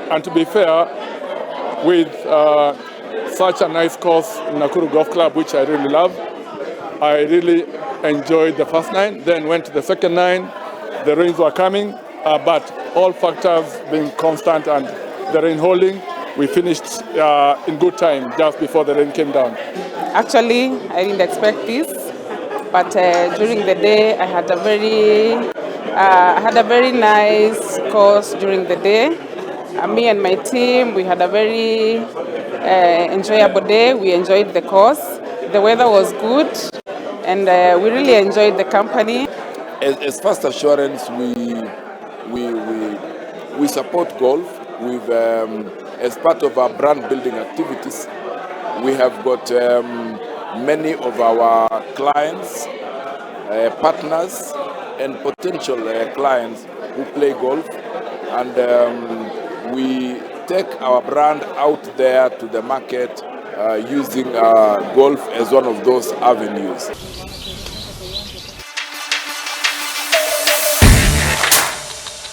And to be fair, with such a nice course in Nakuru Golf Club, which I really love, I really enjoyed the first 9, then went to the second 9. The rains were coming, but all factors being constant and the rain holding, we finished in good time just before the rain came down. Actually, I didn't expect this, but during the day I had a very nice course during the day. Me and my team, we had a very enjoyable day. We enjoyed the course. The weather was good, and we really enjoyed the company. As First Assurance, we support golf with as part of our brand building activities. We have got many of our clients, partners, and potential clients who play golf, and we take our brand out there to the market using golf as one of those avenues.